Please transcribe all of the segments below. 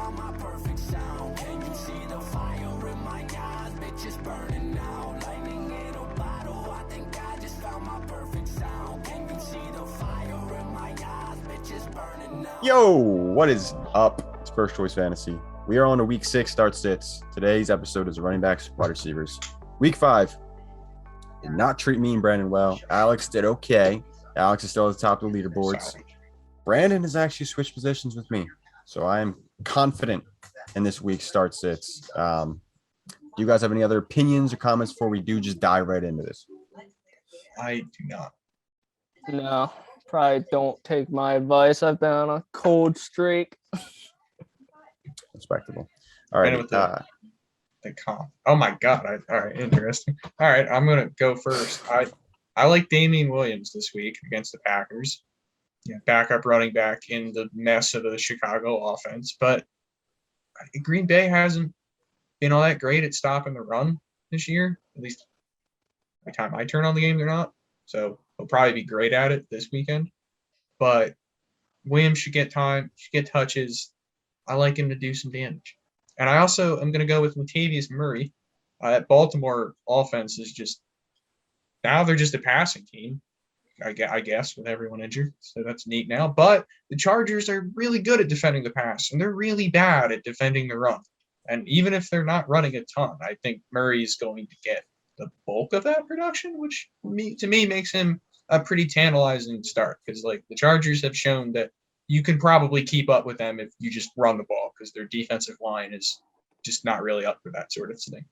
found my perfect sound. Can you see the fire in my eyes? Bitches burning out. Lightning in a bottle. I think I just found my perfect sound. Can you see the fire in my eyes? Bitches burning out. Yo, what is up? It's First Choice Fantasy. We are on a week 6 start sits. Today's episode is running backs, wide receivers. Week 5 did not treat me and Brandon well. Alex did okay. Alex is still at the top of the leaderboards. Brandon has actually switched positions with me, so I am confident in this week's start sits. Do you guys have any other opinions or comments before we do just dive right into this? I do not. No, probably don't take my advice. I've been on a cold streak. Respectable. All right. The comp. Oh my God. All right. Interesting. All right. I'm going to go first. I like Damian Williams this week against the Packers. Yeah, backup running back in the mess of the Chicago offense. But Green Bay hasn't been all that great at stopping the run this year. At least by the time I turn on the game, they're not. So he'll probably be great at it this weekend. But Williams should get time, should get touches. I like him to do some damage. And I also am going to go with Latavius Murray. That Baltimore offense is just – now they're just a passing team, I guess, with everyone injured. So that's neat now. But the Chargers are really good at defending the pass, and they're really bad at defending the run. And even if they're not running a ton, I think Murray is going to get the bulk of that production, which to me makes him a pretty tantalizing start because, like, the Chargers have shown that you can probably keep up with them if you just run the ball because their defensive line is just not really up for that sort of thing.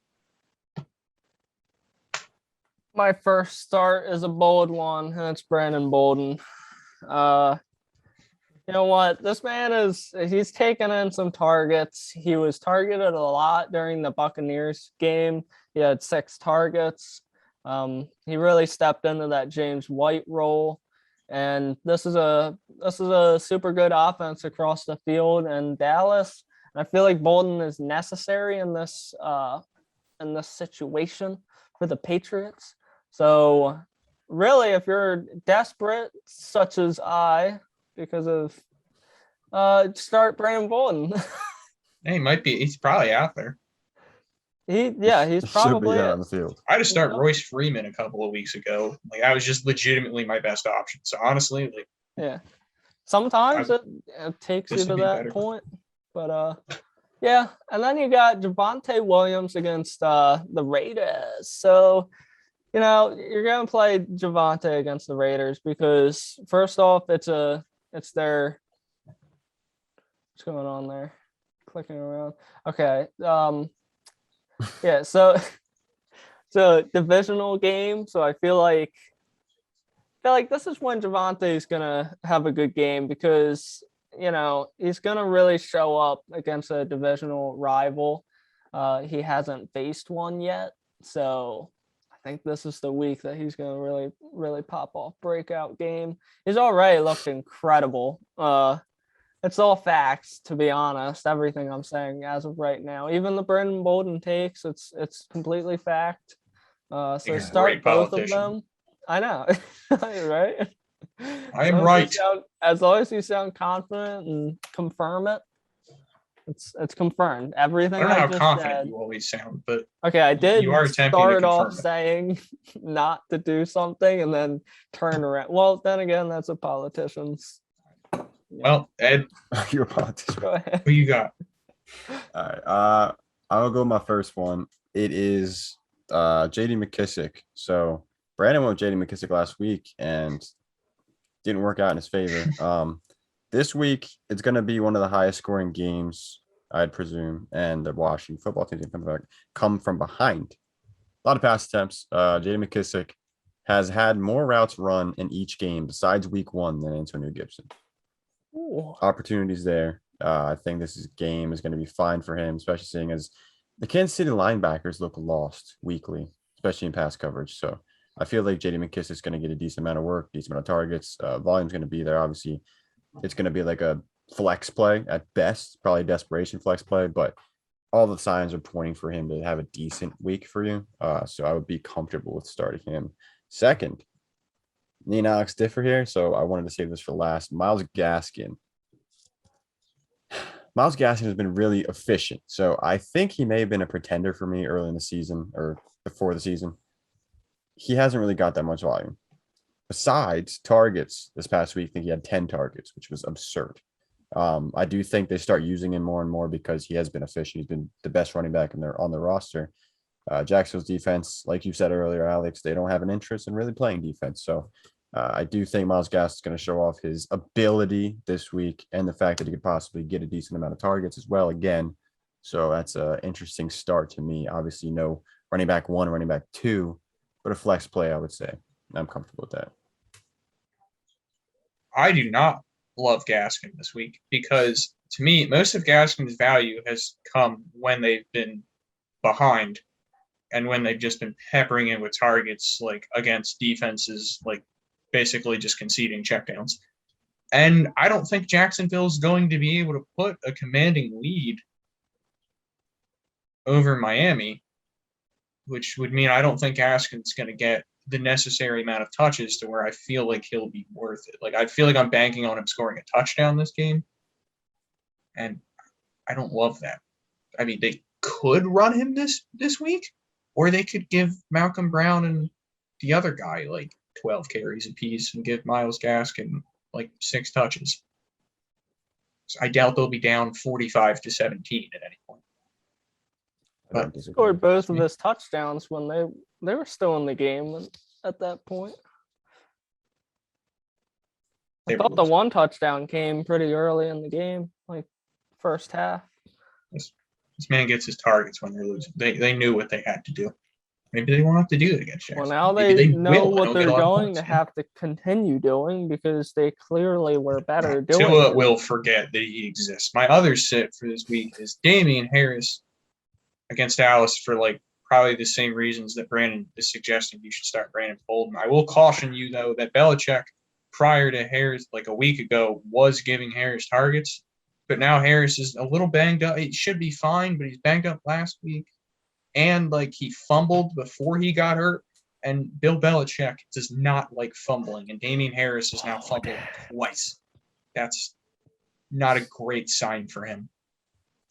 My first start is a bold one, and it's Brandon Bolden. You know what? This man he's taken in some targets. He was targeted a lot during the Buccaneers game. He had 6 targets. He really stepped into that James White role. And this is a super good offense across the field in Dallas. And I feel like Bolden is necessary in this situation for the Patriots. So really, if you're desperate, such as I, because of start Brandon Bolden. Hey, he's probably out there. He's probably on the field. I had to start Royce Freeman a couple of weeks ago. Like, I was just legitimately my best option. So honestly, like, yeah, sometimes it takes you to that point. But yeah, and then you got Javonte Williams against the Raiders. So, you know, you're gonna play Javonte against the Raiders because first off, it's their what's going on there? Clicking around. Okay. Yeah, so it's a divisional game, so I feel like this is when Javonte is gonna have a good game because, you know, he's gonna really show up against a divisional rival. He hasn't faced one yet, so I think this is the week that he's gonna really, really pop off breakout game. He's already looked incredible. It's all facts, to be honest. Everything I'm saying as of right now, even the Brandon Bolden takes, it's completely fact. So start both of them. I know, right? I am right. As long as you sound confident and confirm it, it's confirmed. Everything I don't know how just confident said. you always sound, but okay, I did you are start off saying not to do something and then turn around. Well, then again, that's a politician's. Well, Ed, You're a politician. Go ahead. who you got? All right. I'll go my first one. It is J.D. McKissick. So Brandon went with J.D. McKissick last week and didn't work out in his favor. This week it's going to be one of the highest scoring games, I'd presume, and the Washington football team come from behind. A lot of pass attempts. J.D. McKissick has had more routes run in each game besides week 1 than Antonio Gibson. Ooh. Opportunities there. I think this game is going to be fine for him, especially seeing as the Kansas City linebackers look lost weekly, especially in pass coverage. So I feel like J.D. McKissick is going to get a decent amount of work, decent amount of targets. Volume's going to be there. Obviously, it's going to be like a flex play at best, probably desperation flex play, but all the signs are pointing for him to have a decent week for you. So I would be comfortable with starting him. Second, me and Alex differ here, so I wanted to save this for last. Myles Gaskin. Myles Gaskin has been really efficient. So I think he may have been a pretender for me early in the season or before the season. He hasn't really got that much volume. Besides targets this past week, I think he had 10 targets, which was absurd. I do think they start using him more and more because he has been efficient. He's been the best running back on the roster. Jacksonville's defense, like you said earlier, Alex, they don't have an interest in really playing defense. So I do think Myles Gaskin is going to show off his ability this week and the fact that he could possibly get a decent amount of targets as well again. So that's an interesting start to me. Obviously, no running back 1, running back 2, but a flex play, I would say. I'm comfortable with that. I do not love Gaskin this week because to me, most of Gaskin's value has come when they've been behind and when they've just been peppering in with targets like against defenses, like basically just conceding checkdowns. And I don't think Jacksonville's going to be able to put a commanding lead over Miami, which would mean I don't think Gaskin's going to get the necessary amount of touches to where I feel like he'll be worth it. Like I feel like I'm banking on him scoring a touchdown this game. And I don't love that. I mean, they could run him this week, or they could give Malcolm Brown and the other guy like 12 carries apiece and give Myles Gaskin like 6 touches. So I doubt they'll be down 45-17 at any point. But scored both of his touchdowns when they were still in the game at that point. I thought the one touchdown came pretty early in the game, like first half. This man gets his targets when they're losing. They knew what they had to do. Maybe they won't have to do it against Jackson. Well, now they know what they're going to have to continue doing because they clearly were better doing it. Tua will forget that he exists. My other sit for this week is Damian Harris against Dallas for like probably the same reasons that Brandon is suggesting you should start Brandon Bolden. I will caution you, though, that Belichick, prior to Harris, like a week ago, was giving Harris targets. But now Harris is a little banged up. It should be fine, but he's banged up last week. And like he fumbled before he got hurt. And Bill Belichick does not like fumbling. And Damian Harris is now fumbled twice. That's not a great sign for him.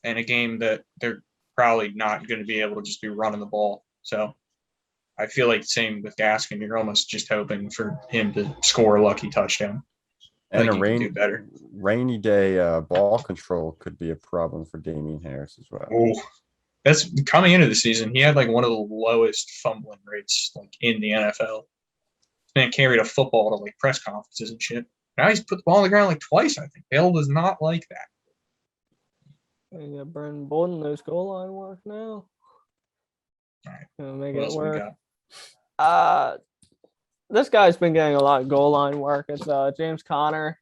And a game that they're probably not going to be able to just be running the ball. So I feel like same with Gaskin. You're almost just hoping for him to score a lucky touchdown. And a rainy day ball control could be a problem for Damian Harris as well. Oh, that's coming into the season. He had like one of the lowest fumbling rates like in the NFL. This man carried a football to like press conferences and shit. Now he's put the ball on the ground like twice, I think. Bill does not like that. We got Brandon Bolden, those goal line work now. All right. Gonna make it work. This guy's been getting a lot of goal line work. It's James Conner.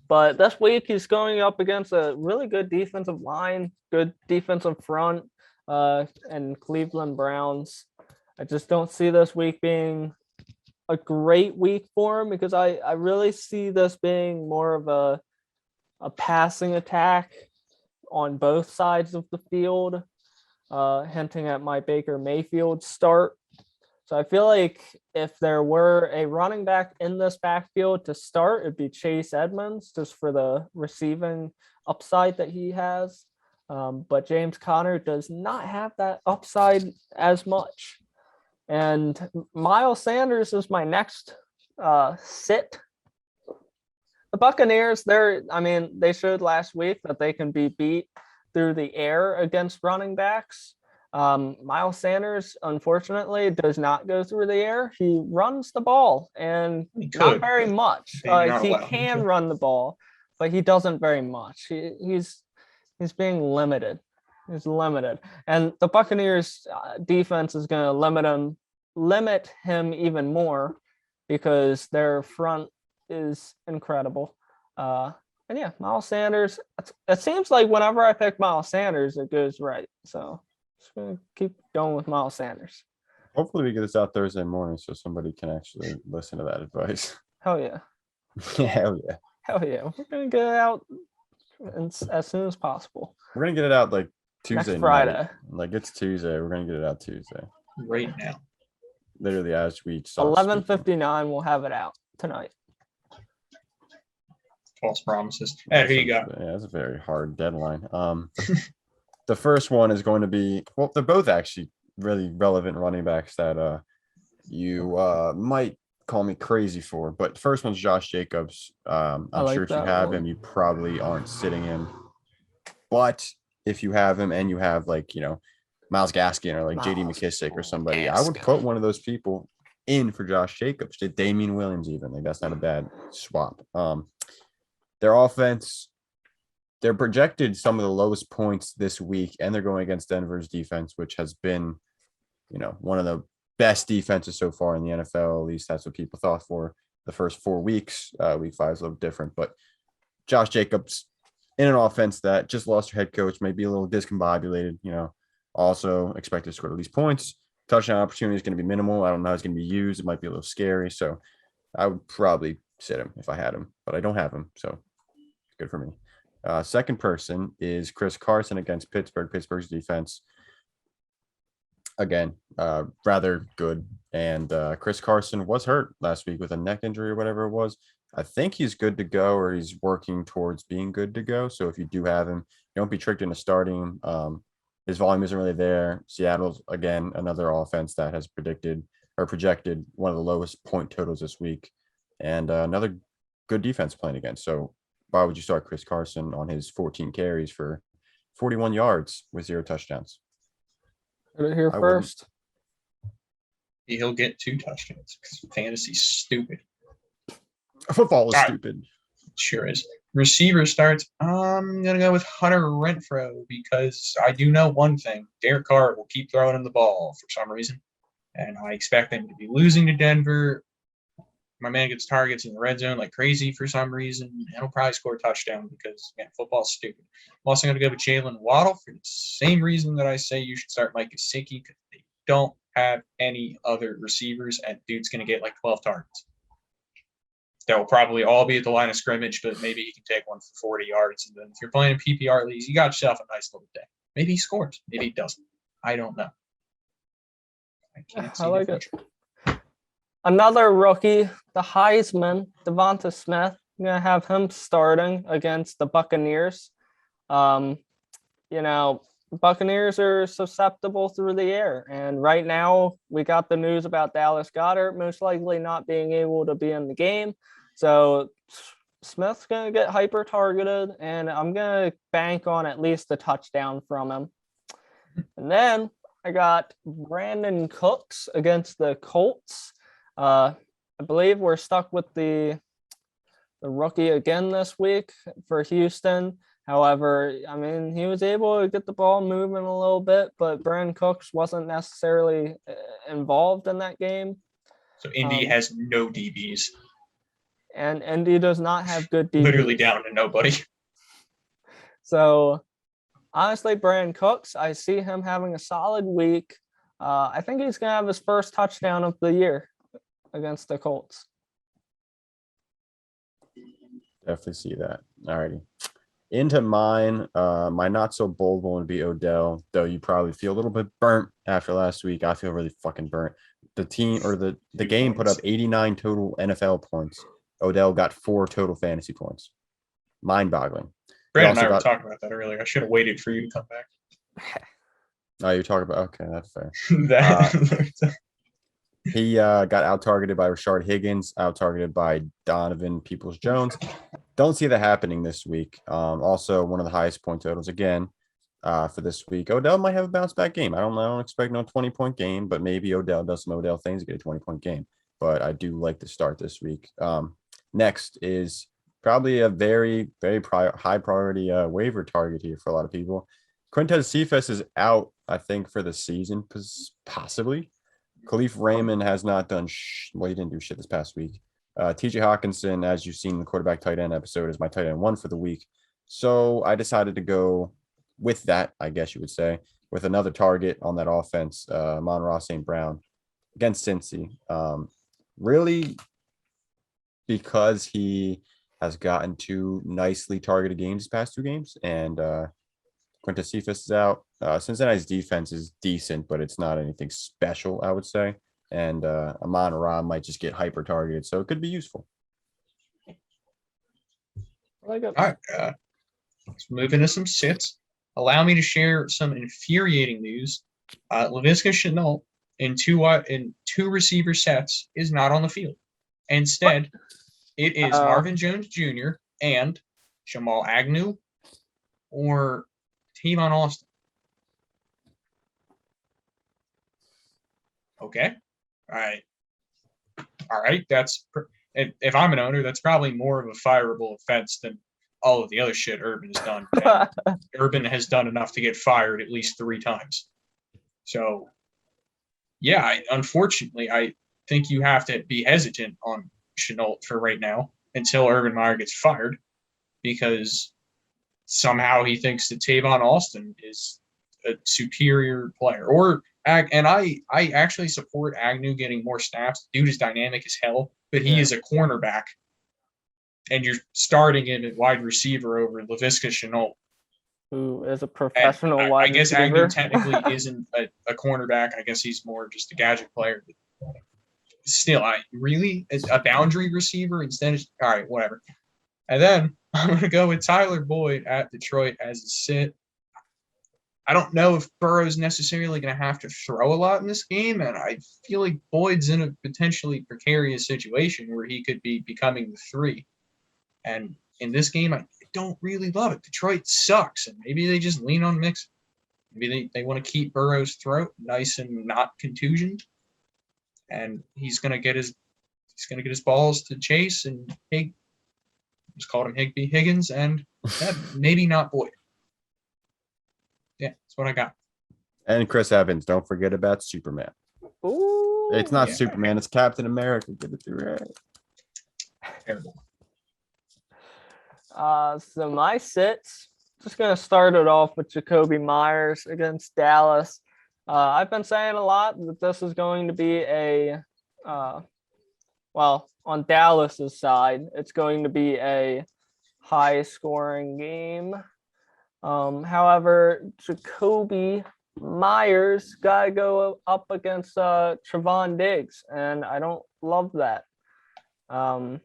But this week he's going up against a really good defensive line, good defensive front, and Cleveland Browns. I just don't see this week being a great week for him because I really see this being more of a passing attack on both sides of the field, hinting at my Baker Mayfield start. So I feel like if there were a running back in this backfield to start, it'd be Chase Edmonds, just for the receiving upside that he has. But James Conner does not have that upside as much. And Miles Sanders is my next sit. The Buccaneers, they showed last week that they can be beat through the air against running backs. Miles Sanders, unfortunately, does not go through the air. He runs the ball, and not very much. He can run the ball, but he doesn't very much. He's being limited. He's limited, and the Buccaneers' defense is going to limit him even more because their front is incredible. And yeah, Miles Sanders. It seems like whenever I pick Miles Sanders, it goes right. So just gonna keep going with Miles Sanders. Hopefully we get this out Thursday morning so somebody can actually listen to that advice. Hell yeah. Hell yeah. Hell yeah. We're gonna get it out as soon as possible. We're gonna get it out like Tuesday next Friday. Night. Like it's Tuesday. We're gonna get it out Tuesday. Right now. Literally as we 11:59, we'll have it out tonight. false promises. Ed, who you got? Yeah, that's a very hard deadline. The first one is going to be, well, they're both actually really relevant running backs that you might call me crazy for. But the first one's Josh Jacobs. I'm like sure if you that have one. him, you probably aren't sitting him. But if you have him and you have like, Myles Gaskin or like JD McKissick or somebody, I would put one of those people in for Josh Jacobs. Did Damian Williams even? Like that's not a bad swap. Their offense, they're projected some of the lowest points this week, and they're going against Denver's defense, which has been, one of the best defenses so far in the NFL. At least that's what people thought for the first 4 weeks. Week 5 is a little different, but Josh Jacobs in an offense that just lost their head coach, may be a little discombobulated, also expected to score at least points. Touchdown opportunity is going to be minimal. I don't know how it's going to be used. It might be a little scary. So I would probably sit him if I had him, but I don't have him. So it's good for me. Second person is Chris Carson against Pittsburgh. Pittsburgh's defense, again, rather good. And Chris Carson was hurt last week with a neck injury or whatever it was. I think he's good to go, or he's working towards being good to go. So if you do have him, don't be tricked into starting him. His volume isn't really there. Seattle's, again, another offense that has projected one of the lowest point totals this week, and another good defense playing against. So why would you start Chris Carson on his 14 carries for 41 yards with 0 touchdowns? Heard it here first. He'll get 2 touchdowns because fantasy's stupid. Football is stupid. Sure is. Receiver starts. I'm going to go with Hunter Renfrow because I do know one thing. Derek Carr will keep throwing him the ball for some reason, and I expect them to be losing to Denver. My man gets targets in the red zone like crazy for some reason, and he'll probably score a touchdown because, man, football's stupid. I'm also going to go with Jalen Waddle for the same reason that I say you should start Mike Gesicki, because they don't have any other receivers, and dude's going to get like 12 targets. They'll probably all be at the line of scrimmage, but maybe he can take one for 40 yards. And then if you're playing in PPR leagues, you got yourself a nice little day. Maybe he scores. Maybe he doesn't. I don't know. I like it. Another rookie, the Heisman, Devonta Smith. I'm going to have him starting against the Buccaneers. Buccaneers are susceptible through the air. And right now, we got the news about Dallas Goedert most likely not being able to be in the game. So Smith's going to get hyper targeted, and I'm going to bank on at least a touchdown from him. And then I got Brandon Cooks against the Colts. I believe we're stuck with the rookie again this week for Houston. However, I mean, he was able to get the ball moving a little bit, but Brandon Cooks wasn't necessarily involved in that game. So Indy has no DBs. And Indy does not have good DBs. Literally down to nobody. So, honestly, Brandon Cooks, I see him having a solid week. I think he's going to have his first touchdown of the year against the Colts. Definitely see that. All righty. Into mine, my not so bold one would be Odell, though you probably feel a little bit burnt after last week. I feel really fucking burnt. The team or the game put up 89 total NFL points. Odell got 4 total fantasy points. Mind-boggling. Brandon and I were talking about that earlier. I should have waited for you to come back. Oh, you're talking about, okay, that's fair. He got out-targeted by Rashard Higgins, out-targeted by Donovan Peoples-Jones. Don't see that happening this week. Also, one of the highest point totals again for this week. Odell might have a bounce-back game. I don't expect no 20-point game, but maybe Odell does some Odell things to get a 20-point game. But I do like to start this week. Next is probably a very, very high priority waiver target here for a lot of people. Quintez Cephas is out, I think, for the season, possibly. Khalif Raymond has not done he didn't do shit this past week. TJ Hawkinson, as you've seen in the quarterback tight end episode, is my tight end 1 for the week. So I decided to go with that, I guess you would say, with another target on that offense, Amon-Ra St. Brown against Cincy. Really, because he has gotten 2 nicely targeted games these past 2 games, and Quintez Cephas is out. Cincinnati's defense is decent, but it's not anything special, I would say. And Amon-Ra might just get hyper targeted, so it could be useful. Like All right, let's move into some sits. Allow me to share some infuriating news. Laviska Shenault in two receiver sets is not on the field. Instead, it is Marvin Jones Jr. and Jamal Agnew or Tavon Austin. Okay. All right. If I'm an owner, that's probably more of a fireable offense than all of the other shit Urban has done. Urban has done enough to get fired at least 3 times. So, yeah, unfortunately, I think you have to be hesitant on Shenault for right now until Urban Meyer gets fired, because somehow he thinks that Tavon Austin is a superior player. And I actually support Agnew getting more snaps. Dude is dynamic as hell, but he is a cornerback. And you're starting him at wide receiver over Laviska Shenault, who is a professional wide receiver. I guess Agnew technically isn't a cornerback. I guess he's more just a gadget player. But still, a boundary receiver instead of all right, whatever. And then I'm going to go with Tyler Boyd at Detroit as a sit. I don't know if Burrow's necessarily going to have to throw a lot in this game, and I feel like Boyd's in a potentially precarious situation where he could be becoming the 3. And in this game, I don't really love it. Detroit sucks, and maybe they just lean on Mixon. Maybe they want to keep Burrow's throat nice and not contusioned, and he's going to get his balls to Chase and just called him Higgins, and maybe not Boyd. Yeah, that's what I got. And Chris Evans. Don't forget about Superman. Ooh, it's not Superman. It's Captain America. Get it through right. Terrible. So my sits, just going to start it off with Jacoby Myers against Dallas. I've been saying a lot that this is going to be on Dallas's side, it's going to be a high-scoring game. However, Jacoby Myers got to go up against Trevon Diggs, and I don't love that. I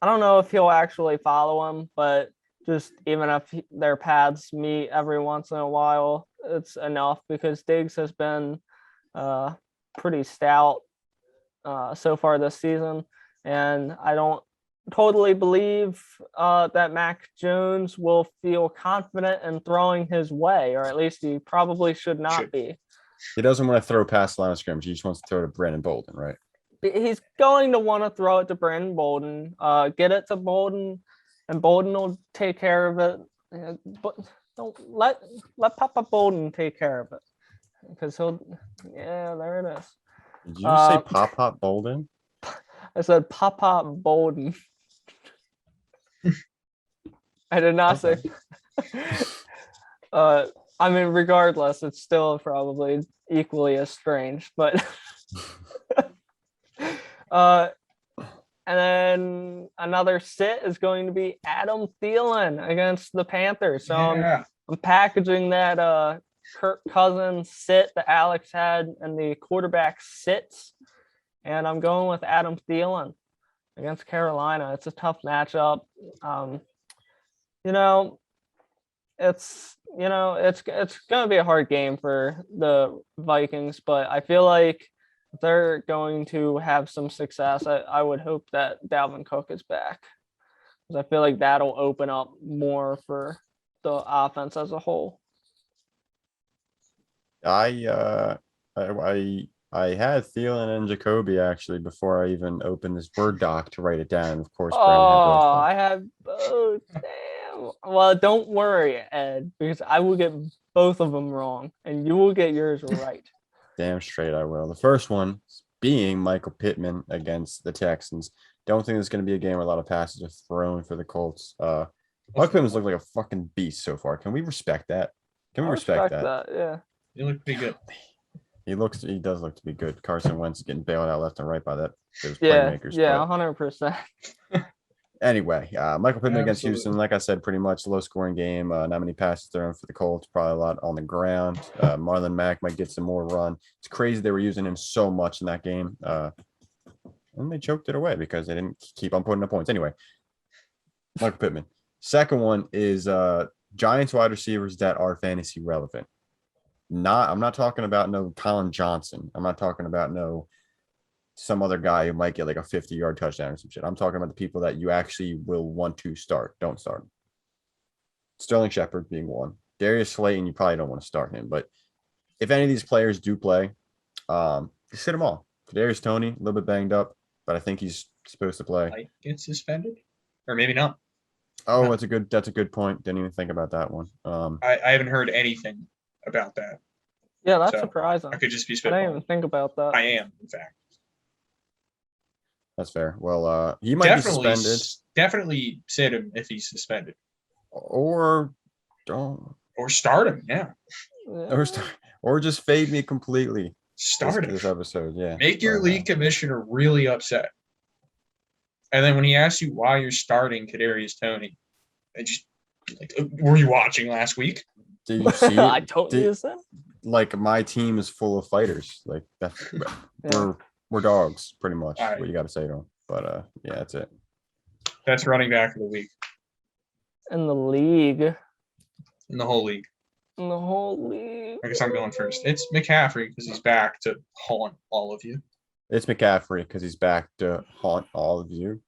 don't know if he'll actually follow him, but just even if their paths meet every once in a while, it's enough, because Diggs has been pretty stout so far this season, and I don't totally believe that Mac Jones will feel confident in throwing his way, or at least he probably should not be. He doesn't want to throw past the line of scrimmage. He just wants to throw to Brandon Bolden, right? He's going to want to throw it to Brandon Bolden, get it to Bolden, and Bolden will take care of it. But don't let Papa Bolden take care of it, because there it is. Did you just say Papa Bolden? I said Papa Bolden. I did not say. I mean, regardless, it's still probably equally as strange, but. And then another sit is going to be Adam Thielen against the Panthers. So I'm packaging that Kirk Cousins sit that Alex had and the quarterback sits, and I'm going with Adam Thielen against Carolina. It's a tough matchup. It's going to be a hard game for the Vikings, but I feel like if they're going to have some success, I would hope that Dalvin Cook is back, because I feel like that'll open up more for the offense as a whole. I had Thielen and Jacoby actually before I even opened this Word doc to write it down. Of course, I have both. Damn. Well, don't worry, Ed, because I will get both of them wrong, and you will get yours right. Damn straight I will. The first one being Michael Pittman against the Texans. Don't think there's going to be a game where a lot of passes are thrown for the Colts. Michael Pittman's looked like a fucking beast so far. Can we respect that? Can we respect that? Yeah. He looked pretty good. He does look to be good. Carson Wentz is getting bailed out left and right by those playmakers. Yeah, 100%. Anyway, Michael Pittman against Houston, like I said, pretty much low scoring game. Not many passes thrown for the Colts, probably a lot on the ground. Marlon Mack might get some more run. It's crazy they were using him so much in that game. And they choked it away because they didn't keep on putting up points. Anyway, Michael Pittman. Second one is Giants wide receivers that are fantasy relevant. I'm not talking about no Colin Johnson. I'm not talking about no some other guy who might get like a 50-yard touchdown or some shit. I'm talking about the people that you actually will want to start. Don't start them. Sterling Shepard being one. Darius Slayton, you probably don't want to start him, but if any of these players do play, just sit them all. Kadarius Toney, a little bit banged up, but I think he's supposed to play. Might get suspended, or maybe not. Oh, that's a good point. Didn't even think about that one. I haven't heard anything about that. Yeah, that's surprising. I could just be I spitballing. didn't even think about that. I am, in fact. That's fair. Well, he might be suspended. Definitely sit him if he's suspended. Or don't. Or start him, yeah. Or just fade me completely. Start him. This episode, yeah. Make your league commissioner really upset. And then when he asks you why you're starting Kadarius Toney, and just like, were you watching last week? Did you see? I totally understand. Like my team is full of fighters. Like that's we're dogs, pretty much. Right. What you got to say to them. But yeah, that's it. That's running back of the week In the league. in the whole league. In the whole league. I guess I'm going first. It's McCaffrey because he's back to haunt all of you. It's McCaffrey because he's back to haunt all of you.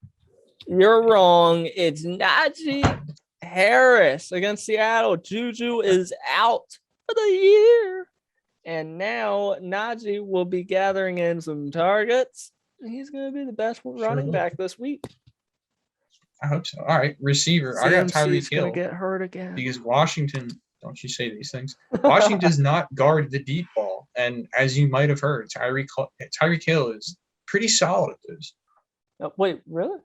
You're wrong. It's Najee Harris against Seattle. Juju is out for the year. And now Najee will be gathering in some targets. He's going to be the best running back this week. I hope so. All right, receiver. I got Tyreek Hill. Going to get hurt again. Because Washington, don't you say these things. Washington does not guard the deep ball. And as you might have heard, Tyreek Hill is pretty solid at this. Wait, really?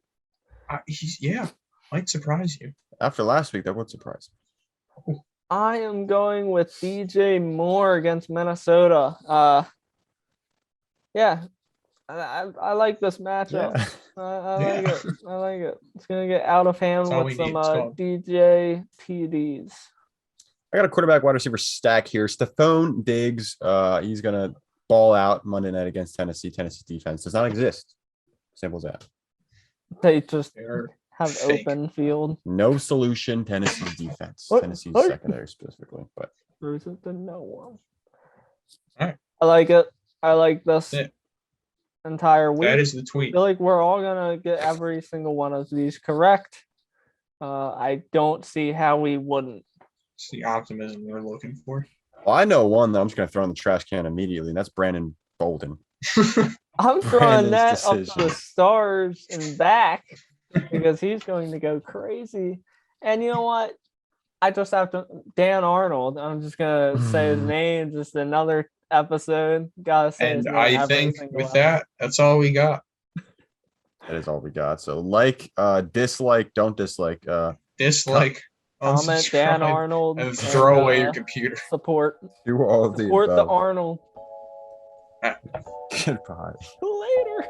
Might surprise you. After last week, that would surprise me. I am going with DJ Moore against Minnesota. I like this matchup. Yeah. I like it. I like it. It's gonna get out of hand with some DJ TDs. I got a quarterback wide receiver stack here. Stephon Diggs. He's gonna ball out Monday night against Tennessee. Tennessee's defense does not exist. Simple as that. They just They're have fake. open field. No solution. Tennessee's defense. Tennessee's secondary specifically, but There's no one. All right. I like it. I like this entire week. That is the I tweet. feel like we're all gonna get every single one of these correct. I don't see how we wouldn't. It's the optimism we're looking for. well, I know one that I'm just gonna throw in the trash can immediately, and that's Brandon Bolden. I'm throwing Brandon's that up decision. to the stars and back because he's going to go crazy. And you know what? I just have to Dan Arnold. I'm just gonna say his name. Just another episode. Gotta say his And name I every think single with episode. that's all we got. That is all we got. So dislike, don't dislike. Dislike, Comment Dan unsubscribe, Arnold and throw away your computer. Support Do all of the support the above. Arnold. Goodbye. Later.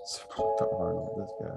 Support the Arnold. This guy.